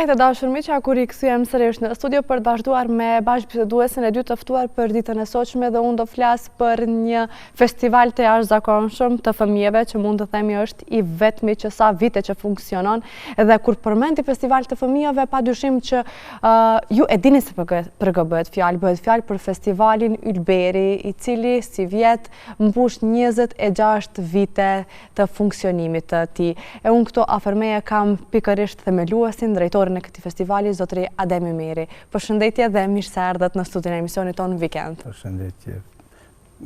E të dashur miqa, kur I kthyem sërish në studio për të vazhduar me bashkëbiseduesen e dytë të ftuar për ditën e sotshme dhe unë do flas për një festival të jashtëzakonshëm të fëmijëve që mund të themi është I vetmi që sa vite që funksionon dhe kur përmendi festival të fëmijëve padyshim që ju e dini se për kë bëhet fjalë për festivalin Ylberi I cili si vjet mbush 26 vite të funksionimit të tij. E unë këto afërmeje kam pikërisht themeluesin drejtorin e këtij festivali, zotëri Adem Emiri. Përshëndetje dhe mirë se erdhët në studion e emisionit tonë Weekend. Përshëndetje.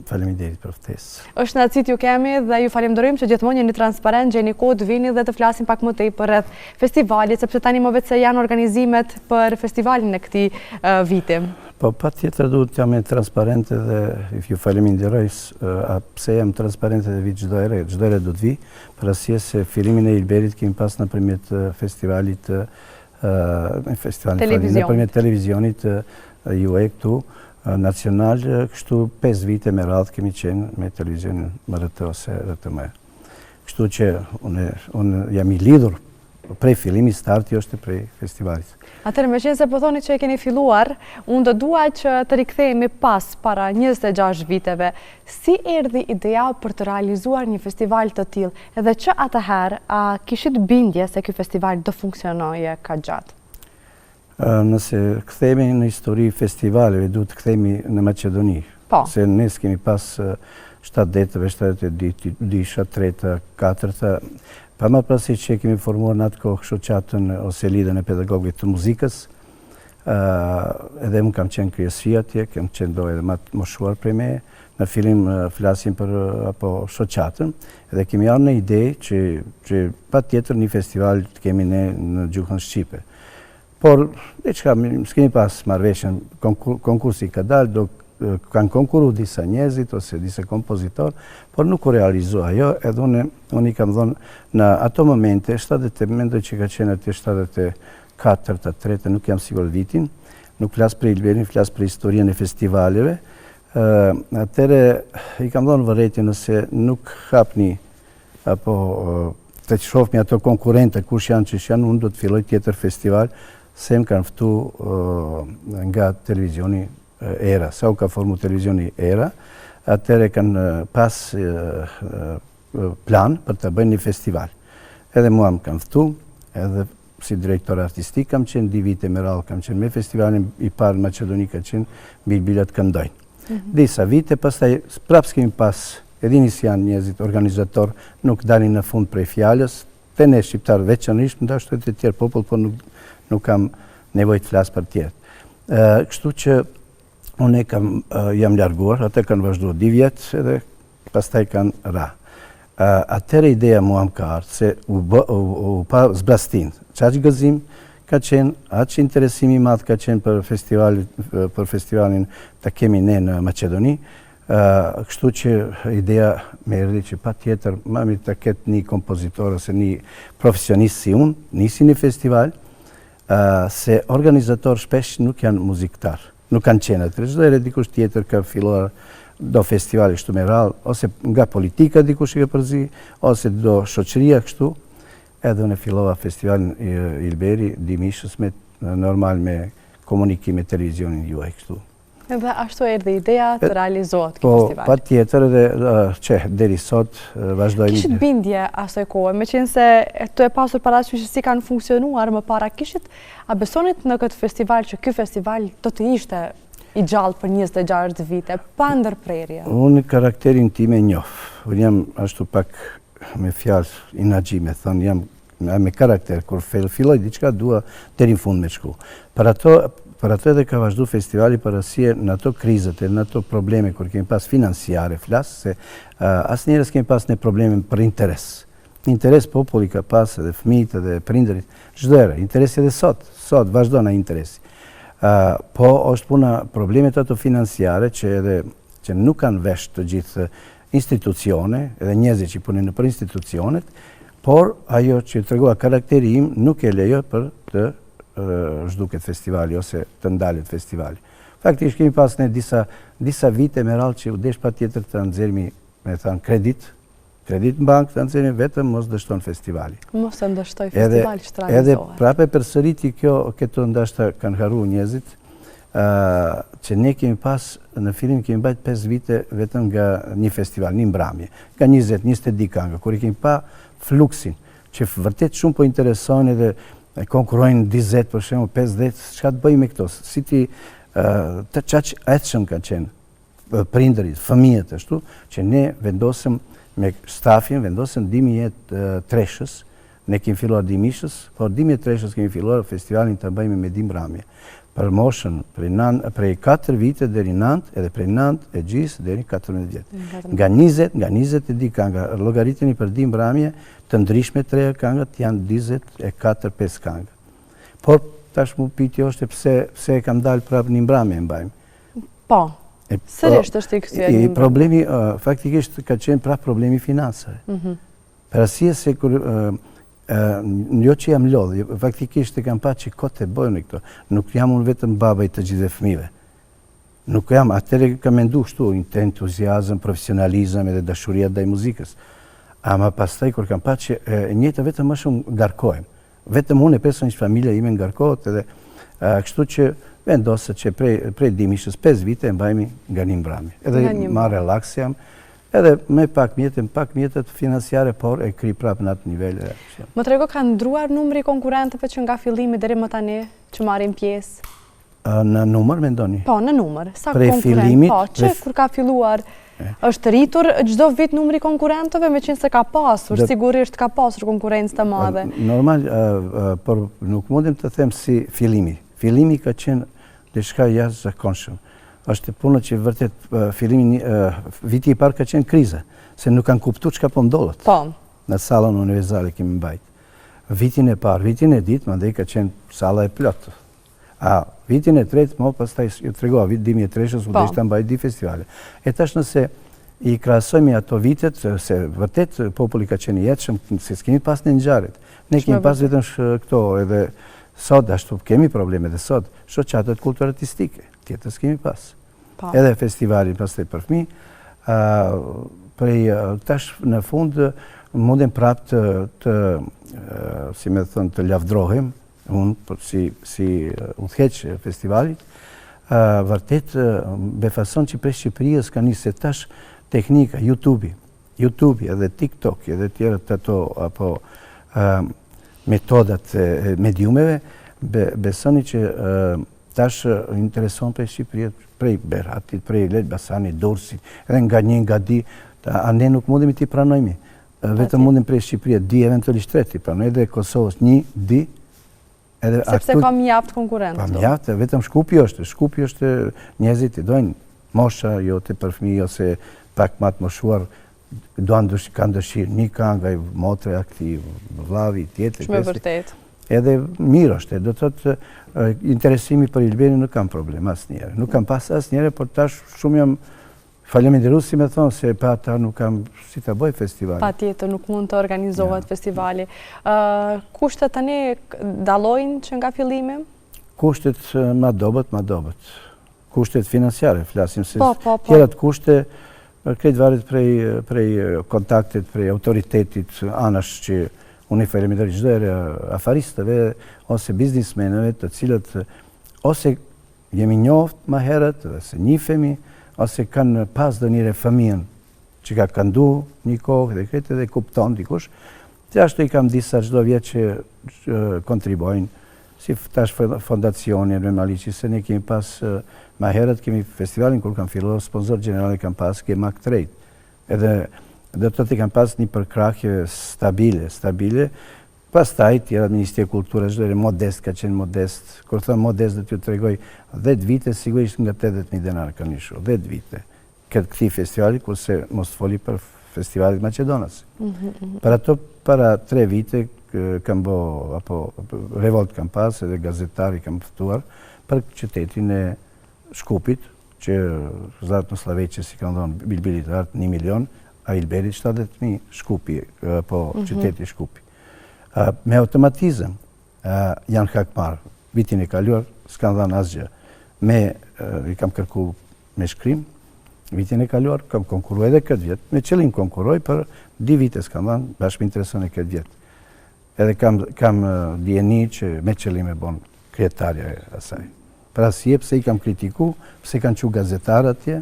Faleminderit për ftesë. Është nacit ju kemi dhe ju falenderojmë që gjithmonë jeni transparent, gjeni kohë të vini dhe të flasim pak më tepër rreth festivalit, sepse tani më vetë se janë organizimet për festivalin e këtij viti. Po patjetër duhet jam transparente dhe ju faleminderoj pse jam transparente dhe vi çdo herë do të vi, për arsye se fillimin e Ylberit kemi pas nëpërmjet festivalit nëpërmjet televizionit juaj këtu nacional, kështu 5 vite me radhë kemi qenë me televizionin MRT ose RTM. Kështu që unë jam I lidhur prej fillimi, starti është prej festivalit. Atëherë, meqense po thoni që e keni filluar, unë do dua që të rikthehemi pas para 26 viteve. Si erdhi ideja për të realizuar një festival të tillë, edhe që atëherë a kishit bindje se ky festival do funksionoje ka gjatë? Nëse kthehemi në histori festivaleve, duhet të kthehemi në Maqedoni. Po. Se ne kemi pas 7-8, 7-2, 3, 4. Pa më pasi që kemi formuar në atë kohë shoqatën ose lidhjen e pedagogëve të muzikës, edhe unë kam qenë kryesësia atje, kam qenë do edhe më shuar prej me, në fillim flasim për shoqatën, edhe kemi ardhur në ide që patjetër një festival të kemi ne në gjuhën shqipe. Por, s'kemi pas marrëveshjen, konkursi ka dalë, kanë konkuru disa njerëzit ose disa kompozitor, por nuk u realizua ajo, edhe unë I kam thonë në ato momente, mendoj që ka qenë atje 74, 3, nuk jam sigur vitin, nuk flas për Ylberin, flas për historinë e festivaleve. Atëre I kam thonë vërejtje nëse nuk hapni apo të shohmi ato konkurrente kush janë që janë, unë do të filloj tjetër festival, se më kanë ftu nga televizioni Era, sa u ka formu televizioni Era, atëre kanë pas plan për të bëjnë një festival. Edhe mua më kanë ftu, edhe si direktor artistik kam qenë 2 vite me radhë, kam qenë me festivalin I parë Maqedoni ka qenë bilat këndojnë. Disa vite, pastaj prapë kemi pas, edhini si janë njerëzit organizator, nuk dalin në fund prej fjalës, te ne shqiptar veçanërisht, ndashtu të tjerë popull, por nuk kam nevojë të flas për tjerë. Kështu që unë jam larguar, ata kanë vazhduar 2 vjet edhe pastaj kanë ra. Atëre ideja mua më ka ardhur se u pa zbrastin. Çaq gëzim ka qenë, aq interesimi I madh ka qenë për festivalin të kemi ne në Maqedoni. Kështu që ideja më erdhi që patjetër më mirë të ketë një kompozitor ose një profesionist si unë, nisi një festival, se organizator shpesh nuk janë muziktar. Nuk kanë qenë atëre, çdo herë dikush tjetër ka filluar do festivali kështu me radhë, ose nga politika dikush I ka përzi, ose do shoqëria kështu, edhe unë fillova festivalin Ylberi dimishës normal me komunikim me televizionin juaj kështu. Edhe ashtu erdhi ideja të realizohet ky festival. Po, patjetër edhe deri sot vazhdojmë. Kishit bindje asoj kohë, meqense të e pasur parasysh si kanë funksionuar më para, a besonit në këtë festival që ky festival do të ishte I gjallë për 26 vite, pa ndërprerje? Unë karakterin tim e njoh. Unë jam ashtu pak me fjalë inaxhime, thonë jam me karakter, kur filloj diçka dua deri në fund me shku. Për ato edhe ka vazhdu festivali për arsye në ato krizët e në ato probleme kur kemi pas financiare, se asnjëherë s'kemi pas ne probleme për interes. Interes populli ka pas edhe fëmijët edhe prindërit, çdo herë, interesi edhe sot vazhdon ai interesi. Po është puna problemet ato financiare që nuk kanë vesh të gjithë institucione, edhe njerëzit që punojnë nëpër institucionet, por ajo që tregova karakteri im nuk e lejo për të zhduket festivali ose të ndalet festivali. Faktikisht kemi pas ne disa vite me radhë që u desh patjetër të nxjerrmi, me thënë kredit kredit në bankë të anëzirën, vetëm mos dështon festivali. Mos të ndështoj festivali që të Edhe realizohet. prape përsëriti këto ndashta kanë haru njëzit, që ne kemi pas, në fillim kemi bajt 5 vite vetëm nga një festival, një mbramje, nga 20-21 kanga, kur i kemi pa fluksin, që vërtet shumë po interesojnë edhe konkurojnë 20, për shemë 50, çka të bëjmë me këto, si ti të qaq etshëm ka qenë prindërit, fëmijët ashtu, që ne vendosëm me stafin, vendosëm dimi jetë treshës, ne kemi filluar dimishës, por dimi jetë treshës kemi filluar festivalin të bëjmë me dim bramje. Për moshën prej 4 vite deri 9, edhe prej 9 e gjisë deri 14 vjetë. Nga 20 kanga, logariteni për dim bramje, të ndryshme 3 kangat janë 24-5 kanga. Por tash mu pitjo është pse e kam dalë prapë një mbramje mbajmë. Po, sërisht është i kësye një mbramje. Problemi, faktikisht ka qenë prapë problemi finansare. Për asie se kur jo që jam lodhë, faktikisht e kam pa që kote bojnë këto. Nuk jam unë vetëm babaj të gjithë fëmijëve. Nuk jam, atëre kam mendu shtu, entuziazëm, profesionalizëm edhe dashuria ndaj muzikës. Ama pastaj kur kam pa që njëta vetëm më shumë ngarkohem. Vetëm unë e pesën që familja ime ngarkohet edhe kështu që vendosë që prej dimishës 5 vite e mbajmi nga një mbrami. Edhe ma relax jam. Edhe me pak mjetët financiare, por e kri prapë në atë nivel. Më trego, ka ndruar numri konkurentëve që nga fillimi deri më tani që marrin pjesë? Në numër, me ndoni? Po, në numër. Sa konkurent? Po, që kur ka filluar, është rritur gjdo vit numri konkurentëve, me qenë se ka pasur, sigurisht ka pasur konkurencë të madhe. Normal, por nuk mundim të them si fillimi. Fillimi ka qenë diçka jashtë zakonshëm. Është punë që vërtet fillimi viti i parë ka qenë kriza, se nuk kanë kuptuar çka po ndodhet. Po. Në sallën universale kemi mbajt. Vitin e parë, vitin e dytë, mandej ka qenë salla e plotë. Vitin e tretë, mo pastaj ju tregova vit 2003 u deshta mbajt di festivale. E tash nëse i krahasojmë ato vitet, se vërtet populli ka qenë i jetshëm, se s'kemi pas në ngjarjet. Ne kemi pas vetëm këto edhe sot ashtu kemi probleme dhe sot, shoqatet kulturartistike, tjetër s'kemi pas. Edhe festivalin pastaj për fëmijë, prej tash në fund mundem prapë të si me thënë të lavdrohem, unë si udhëheq festivalit, vërtet befason që prej Shqipërisë ka nisë tash teknika, YouTube edhe TikTok edhe tjera të ato apo metodat mediumeve, besoni që tash intereson prej Shqipërisë, prej Beratit, prej Elbasanit, Durrësit, edhe nga një nga di, ne nuk mundemi t'i pranojmi. Vetëm mundem prej Shqipërisë, di eventualisht treti pranoj, edhe Kosovës një, di. Sepse ka mjaft konkurrentë. Pa mjaft, vetëm Shkupi është njerëzit i dojnë mosha, jo të për fëmijë, ose pak matë moshuar, kanë dëshirë, një kanë nga motre aktiv, vlavi, tjetër. Shme vërtet. Edhe mirë është, do të thotë interesimi për Ilberin nuk kam problem asë njere. Nuk kam pas asë njere, por tash shumë jam faleminderues si me thonë, se pa ta nuk kam si të bëj festivali. Pa tjetër, nuk mund të organizohet festivali. Kushtet tani dalojnë që nga fillimi? Kushtet ma dobet. Kushtet financiare, flasim se tjerat kushte, këtë varet prej kontaktit, prej autoritetit, anash që unë i faleminderoj çdo herë afaristëve ose biznismenëve të cilët ose jemi njoft më herët, ose njihemi, ose kanë pas dënire fëmijën që ka këndu një kohë dhe këtë edhe kupton dikush. Të ashtu i kam disa çdo vjet që kontribojnë, si tash fondacioni normalisht se ne kemi pas më herët kemi festivalin kur kam filluar sponsor general kam pas Gemak Trade. Edhe dhe të të kam pas një përkrahje stabile, pastaj tjera Ministri e Kulturës, modest, ka qenë modest, kur thëmë modest dhe t'ju të regoj, 10 vite, sigurisht nga 80.000 denar ka nishu, 10 vite, këti festivalit, kurse mos foli për festivalit Macedonas. Para 3 vite, kam bo, revolt kam pas, edhe gazetari kam fëtuar, për qytetin e Shkupit, që Zlatë Slaveqe si ka ndonë bilbilit artë 1 milion, a Ilberit 70.000 Shkupi, po qyteti Shkupi. Me automatizëm janë hakmar, vitin e kaluar, s'kan dhanë asgjë. I kam kërku me shkrim, Vitin e kaluar kam konkurruar edhe këtë vjet, me qëllim konkurroj, për 2 vite s'kam dhënë, bashkë me intereson e këtë vjet. Edhe kam dijeni që me qëllim e bon krijetarja e asaj. Për arsye pse i kam kritiku, pse kanë qenë gazetarë atje.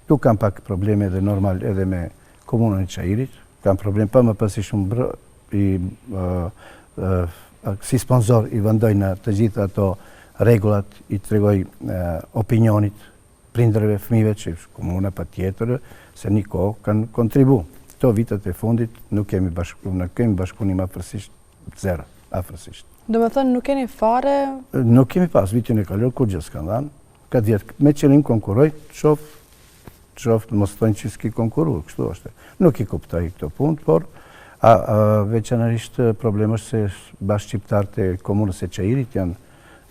Tu kam pak probleme edhe normal edhe me komunën e Çajirit, kam problem pa më pasi shumë si sponsor i vendoj në të gjitha ato rregullat, i tregoj opinionit prindërve, fëmijëve që komuna patjetër se një kohë kanë kontribu. Këto vitet e fundit nuk kemi bashkëpunim afërsisht zero, afërsisht. Do me thënë nuk keni fare? Nuk kemi pas vitin e kaluar kur gjë s'kan dhënë. Këtë vjet me qëllim konkurroj, qoftë mos thonë që s'ki konkurru, kështu është. Nuk i kuptoj këto punë, por veçanërisht problemi është se bashkëqiptarët e komunës së Çajirit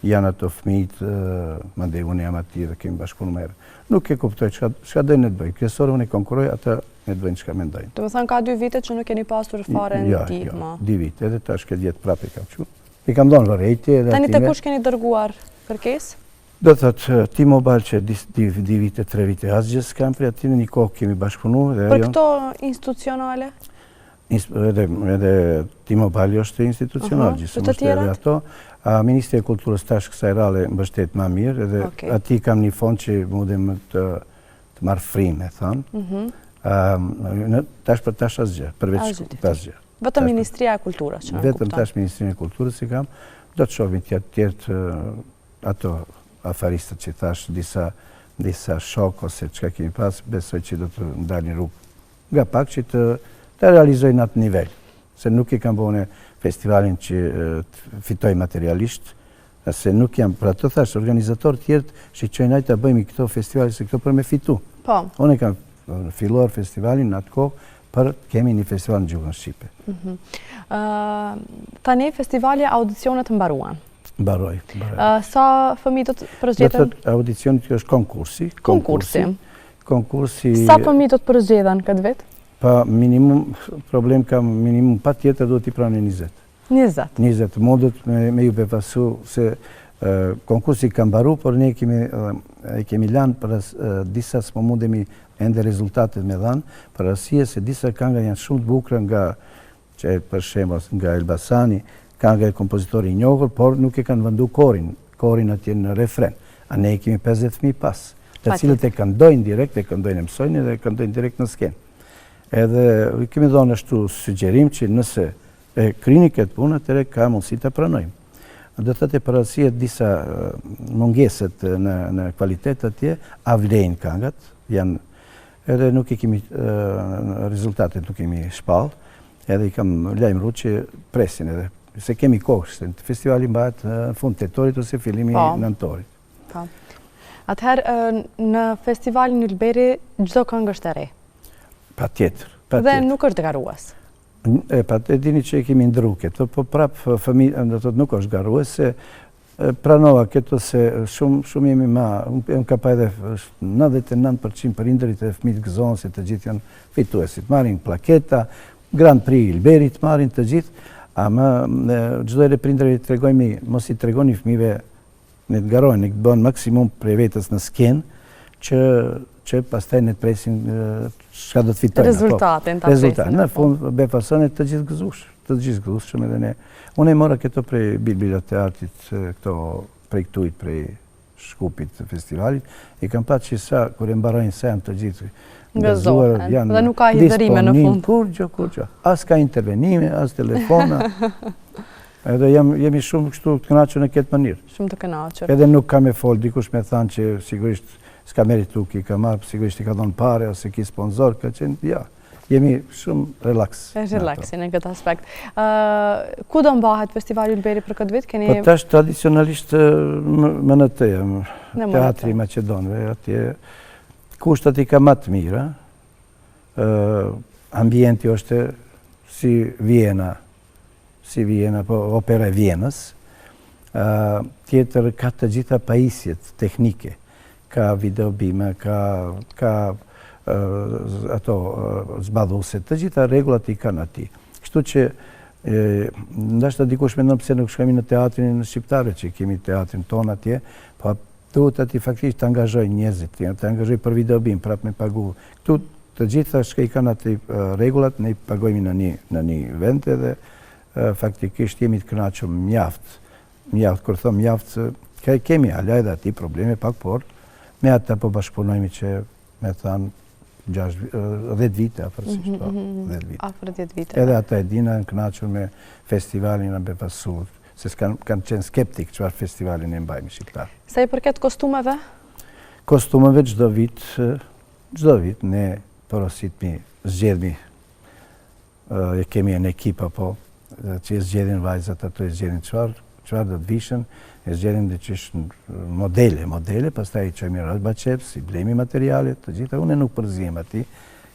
janë ato fëmijët, mandej unë jam aty dhe kemi bashkëpunuar më herë. Nuk e kuptoj çka dojnë të bëjnë. Kryesorë unë konkurroj, ata ne bëjnë çka mendojnë. Do të thënë ka 2 vite që nuk keni pasur fare ndihmë. Jo, 2 vite, edhe tash këtë vjet prapë kam qenë. I kam dhënë vërejtje edhe tani te kush keni dërguar kërkesë? Do të thotë T-Mobile që 2 vite, 3 vite asgjë s'kam për aty, në një kohë kemi bashkëpunuar. Për këto institucionale? Edhe T-Mobile është institucional, gjithsesi edhe ato. Ministri e Kulturës tash kësaj rale mbështet më mirë, edhe aty kam një fond që mundem të marr frime, thonë. Tash për tash asgjë, përveç asgjë. Vetëm Ministria e Kulturës që në kupton. Vetëm tash Ministrinë e Kulturës i kam. Do të shohim tjertë ato afaristët që thash, disa shok ose çka kemi pas, besoj që do të ndalin rrugë nga pak që të realizojnë atë nivel. Se nuk i kam bëne festivalin që fitoj materialisht, se nuk jam, për ato thash, organizator tjertë që qojnë ajtë të bëjmë i këto festivali, se këto për me fitu. Unë kam filluar festivalin në atë kohë, për kemi një festival në gjuhën shqipe. Tani festivali audicionet mbaruan. Mbaroj. Sa fëmijë do të përzgjedhen? Audicionit është konkursi. Konkursi. Sa fëmijë do të përzgjedhen këtë vit? Pa minimum, problem kam minimum, pa tjetër do t'i pranë 20. 20 modët me ju befasu se konkursi ka mbaru, por ne kemi lanë për disa s'mo mundemi ende rezultatet me dhanë, për arsye se disa kënga janë shumë të bukura nga, që për shembull nga Elbasani, kënga e kompozitori i njohur, por nuk e kanë vendu korin atje në refren. A ne kemi 50 fëmijë pas, të cilët e këndojnë direkt, e këndojnë e mësojnë dhe e këndojnë direkt në skenë. Edhe kemi dhënë ashtu sugjerim që nëse e kryeni këtë punë, atëherë ka mundësi ta pranojmë. Do të thotë për arsye disa mungeset në kvalitet atje, a vlejnë këngat, janë edhe nuk i kemi rezultatet nuk kemi shpall, edhe i kam lajmëruar që presin edhe se kemi kohë, se festivali mbahet në fund tetorit ose fillimi nëntorit. Atëherë në festivalin Ylberi çdo këngë është e re. Patjetër. Dhe nuk është garues. E dini që e kemi ndru këto, po prapë fëmijë, do të thotë nuk është garues, se pranova këto se shumë jemi unë ka pa edhe 99% për indërit e fëmijët gëzohen se të gjithë janë fituesit. Marrin plaketa, Grand Prix Ilberit, marrin të gjithë, ama çdo herë prindërit tregojmë, mos i tregoni fëmijëve ne të garojnë, ne të bëhen maksimum prej vetës në skenë që pastaj ne të presin çka do të fitojnë. Rezultatin ta presin. Në fund befason të gjithë gëzueshëm edhe ne. Unë e mora këto prej Bilbilat të Artit, këto prej këtujt, prej Shkupit të festivalit, i kam pa që sa, kur e mbarojnë sa janë të gjithë gëzuar, dhe nuk ka hidhërime në fund. Kur gjë. As ka intervenime, as telefona. Edhe jemi shumë kështu të kënaqur në këtë mënyrë. Shumë të kënaqur. Edhe nuk kam e fol, dikush me thanë që sigurisht s'ka meritu ki ka marrë, sigurisht i ka dhënë pare, ose ki sponsor, ka qenë, ja. Jemi shumë relaks. Relaxi në këtë aspekt. Ku do mbahet festivali Ylberi për këtë vit? Po tash tradicionalisht më në Teatri Maqedonëve, atje kushtat i ka më të mira. Ambienti është si Vjena, po opera e Vjenës. Tjetër ka të gjitha pajisjet teknike, ka videobime, ka ato zbadhuse, të gjitha rregullat i kanë aty. Kështu që ndashta dikush mendon pse nuk shkojmë në teatrin shqiptar, që kemi teatrin ton atje, po duhet ati faktisht të angazhoj njerëzit, të angazhoj për videobim, prap me pagu. Këtu të gjitha shka i kanë atë regullat, ne i pagojmë në një vend edhe faktikisht jemi të kënaqur mjaft, kur thom mjaft, kemi ala edhe ati probleme pak, por me ata po bashkëpunojmë që me thanë 10 vite, afërsisht, 10 vite. Afër 10 vite. Edhe ata e dina në kënaqur me festivalin në Befasur, se kanë qenë skeptik çfarë festivalin e mbajmë shqiptar. Sa i përket kostumeve? Kostumeve çdo vit ne porositmi, zgjedhmi, e kemi në ekip apo që e zgjedhin vajzat ato, e zgjedhin çfarë do të vishën, e zgjedhin dhe që është modele, pastaj i qojmë i baçeps, i blemi materialet, të gjitha, unë nuk përzijem ati.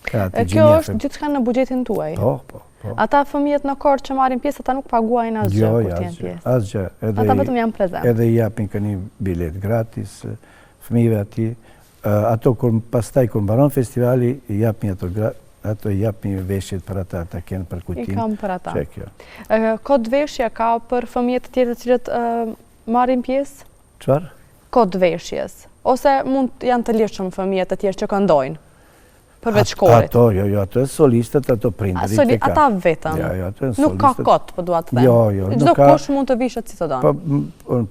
Kjo është gjithçka në buxhetin tuaj? Po. Ata fëmijët në Korçë që marrin pjesë, ata nuk paguajnë asgjë kur të jenë pjesë? Asgjë. Ata vetëm janë prezent? Edhe i japin një bilet gratis fëmijëve ati. Ato pastaj kur mbaron festivali, i japin ato i japin veshjet për ata kenë për kujtim. I kam për ata. Kod veshja ka për fëmijët të tjerë të cilët marrin pjesë? Çfarë? Kod veshjes. Ose mund janë të lirshëm fëmijët të tjerë që këndojnë? Përveç shkollit. Ato e solistët, ato prindërit. Ata vetëm? Nuk ka kot, po duat të them. Jo. Çdo kush mund të vishet si të donë.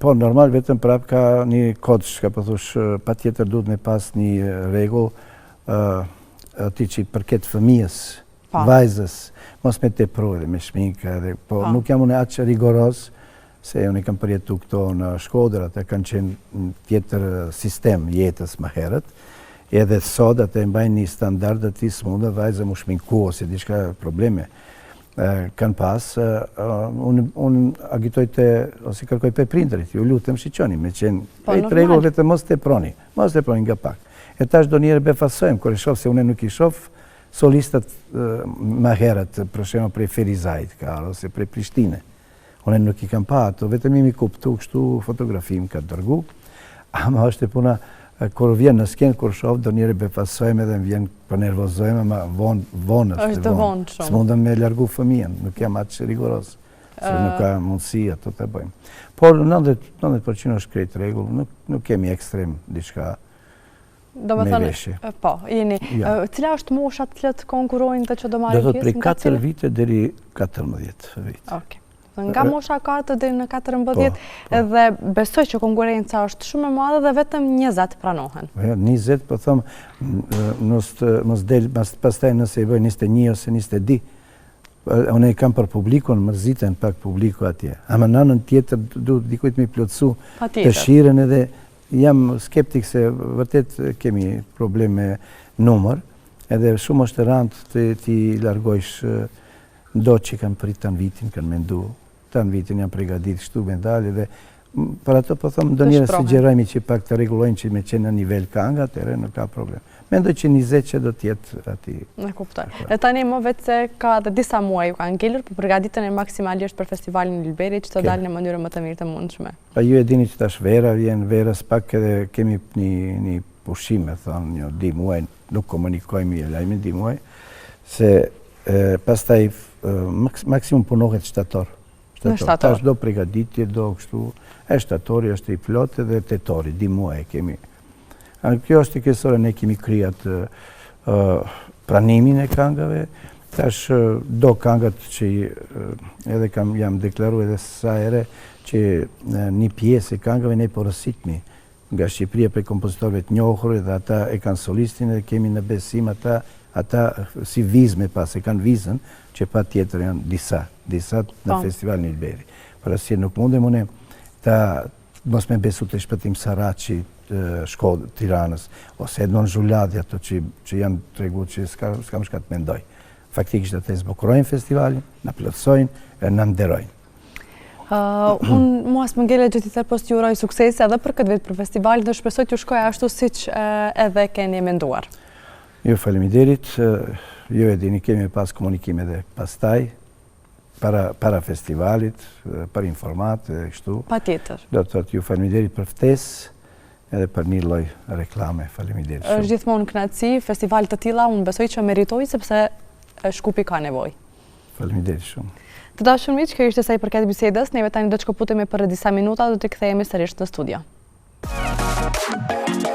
Po, normal vetëm prap ka një kod, shka po thush, pa tjetër duhet me pas një regull, ati që i përket fëmijës, vajzës, mos me tepru edhe me shminka, po nuk jam unë atë që rigoroz, se unë i kam përjetu këto në Shkodër, ata kanë qenë tjetër sistem jetës më herët, edhe sot atë e mbajnë një standard ati s'munda vajzë mu shminku ose diçka probleme kanë pas, unë agitoj të, ose kërkoj për prindërit, ju lutem shiqoni, me qenë regull vetëm mos të proni nga pak. E tash do njerë befasojmë, kër e shofë, se unë nuk i shofë solistat ma herët, për shemë prej Ferizajt, ose prej Prishtine. Unë nuk i kam pa ato, vetëm imi kuptu kështu fotografim ka dërgu, ama është e puna, kur vjen në skenë, kur shofë, do njëri befasojmë edhe vjen për nervozojmë, ama vonë është të vonë shumë. Së mundëm me largu fëmijen, nuk jam atë që rigorosë, se nuk ka mundësi ato të bëjmë. Por 90% është krejt regull, nuk kemi ekstrem diçka me veshje. Po, jeni. Cila është moshat të cilët konkurojnë të që do marrin pjesë? Do të prej 4 vite deri 14 vite. Nga mosha 4 deri në 14, edhe besoj që konkurenca është shumë e madhe dhe vetëm 20 pranohen. 20, po thëmë, mos del, pastaj nëse i bëj 21 ose 22, unë i kam për publikun, mërziten pak publiku atje. Ama në anën tjetër, duhet dikujt me plotësu të shiren edhe, jam skeptik se vërtet kemi probleme numër, edhe shumë është e randë të ti largojsh do që kanë prit të në vitin, kanë mendu, të në vitin janë pregadit shtu medalje dhe për ato po thëmë do njëre se gjerojmi që pak të regulojnë që me qenë në nivel kanga, atëre nuk ka problem. Mendoj që 20 që do tjetë ati. Në kuptoj. E tani më vetë se ka dhe disa muaj u ka ngellur, për përgaditën e maksimalisht për festivalin në Lulberi që të dalë në mënyrë më të mirë të mundshme. Pa ju e dini që tash vera, vjen verës pak edhe kemi një pushime, thonë, një di muaj, nuk komunikojmë i lajmi di muaj, se pastaj maksimum punohet shtator. Tash do pregaditje, do kështu, shtatori është i plot edhe tetori, di muaj kemi. Kjo është i kësore, ne kemi kryat pranimin e kangave, tash do kangat që edhe jam deklaru edhe sa ere që një pjesë e kangave ne porositmi nga Shqipëria për kompozitorve të njohur dhe ata e kanë solistin edhe kemi në besim ata si vizme pas, e kanë vizën që pa tjetër janë disa në festival një Lulberi. Për asje nuk mundem une ta mos me besu të shpëtim Saraci, Shkodër, Tiranës, ose Edmon Zhuladi, ato që janë të regu që s'kam shka të mendoj. Faktikisht ata e zbukurojnë festivalin, në plotësojnë, në nderojnë. Unë muas më ngele gjithi tërë post ju uroj suksese edhe për këtë vit për festivalin dhe shpresoj t'ju shkoj ashtu si që edhe keni menduar. Ju faleminderit, ju e dini kemi pas komunikime dhe pastaj, para festivalit, për informat e kështu. Pa tjetër. Do të thotë ju faleminderit për ftesë edhe për një lloj reklame, faleminderit shumë. Është gjithmonë kënaqësi, festival të tilla unë besoj që meritoj sepse Shkupi ka nevojë. Faleminderit shumë. Të dashur miq, kjo ishte sa i përket bisedës, neve tani do të shkëputemi për disa minuta, do të kthehemi sërish në studio. Faleminderit.